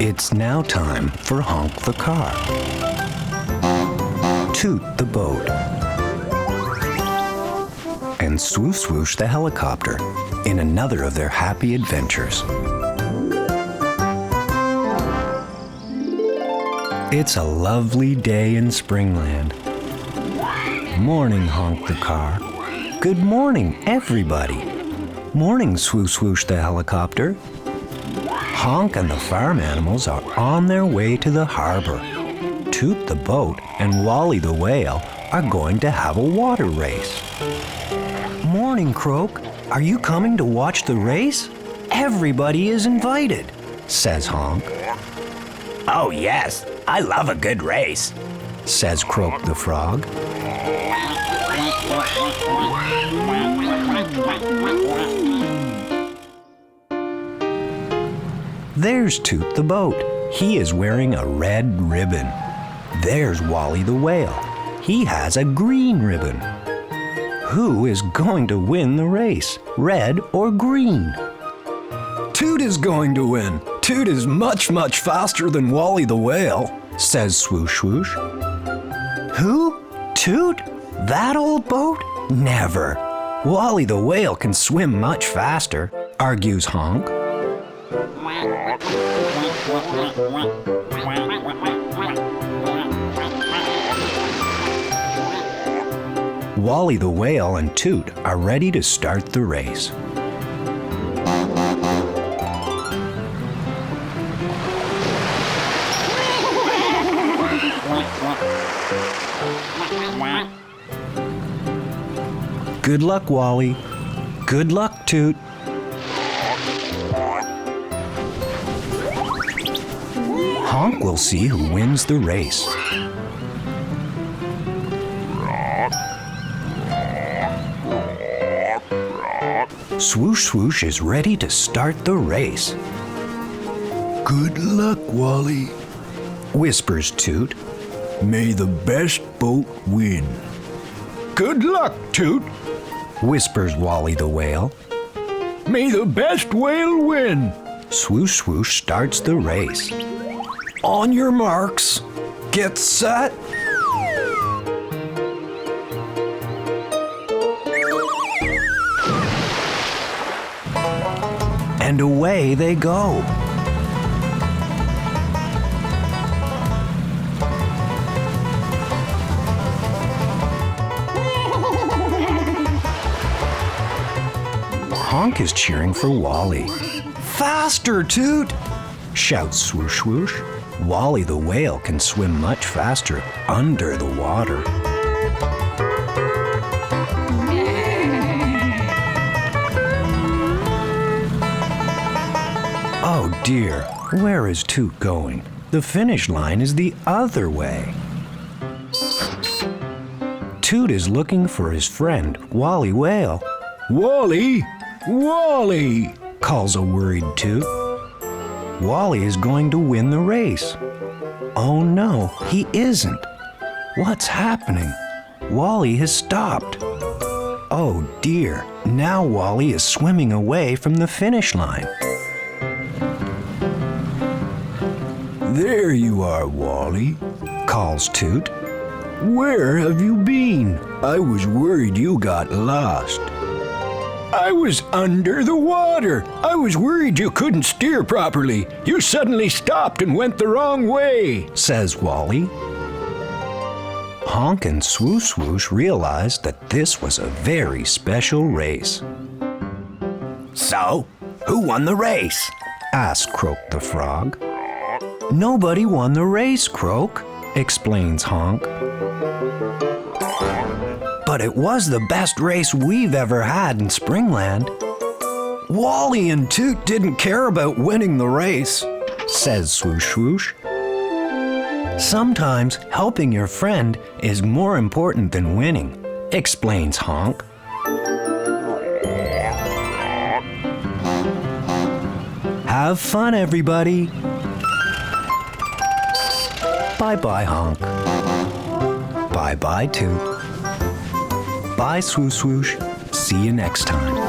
It's now time for Honk the car, Toot the boat, and Swo-Swoosh the helicopter in another of their happy adventures. It's a lovely day in Springland. Morning, Honk the car. Good morning, everybody. Morning, Swo-Swoosh the helicopter. Honk and the farm animals are on their way to the harbor. Toot the boat and Wally the whale are going to have a water race. Morning, Croak. Are you coming to watch the race? Everybody is invited, says Honk. Oh yes, I love a good race, says Croak the frog. There's Toot the boat. He is wearing a red ribbon. There's Wally the whale. He has a green ribbon. Who is going to win the race, red or green? Toot is going to win. Toot is much, much faster than Wally the whale, says Swo-Swoosh. Who? Toot? That old boat? Never. Wally the whale can swim much faster, argues Honk. Wally the whale and Toot are ready to start the race. Good luck, Wally. Good luck, Toot. Honk will see who wins the race. Swoosh-Swoosh is ready to start the race. Good luck, Wally, whispers Toot. May the best boat win. Good luck, Toot, whispers Wally the whale. May the best whale win. Swoosh-Swoosh starts the race. On your marks, get set. And away they go. Honk is cheering for Wally. Faster, Toot! Shouts Swoosh-Swoosh. Wally the whale can swim much faster under the water. Oh dear, where is Toot going? The finish line is the other way. Toot is looking for his friend, Wally Whale. Wally! Wally! Calls a worried Toot. Wally is going to win the race. Oh no, he isn't. What's happening? Wally has stopped. Oh dear, now Wally is swimming away from the finish line. There you are, Wally, calls Toot. Where have you been? I was worried you got lost. I was under the water. I was worried you couldn't steer properly. You suddenly stopped and went the wrong way, says Wally. Honk and Swo-Swoosh realized that this was a very special race. So, who won the race? asked Croak the frog. Nobody won the race, Croak, explains Honk. But it was the best race we've ever had in Springland. Wally and Toot didn't care about winning the race, says Swo-Swoosh. Sometimes helping your friend is more important than winning, explains Honk. Have fun, everybody. Bye-bye, Honk. Bye-bye, Toot. Bye, Swo-Swoosh. See you next time.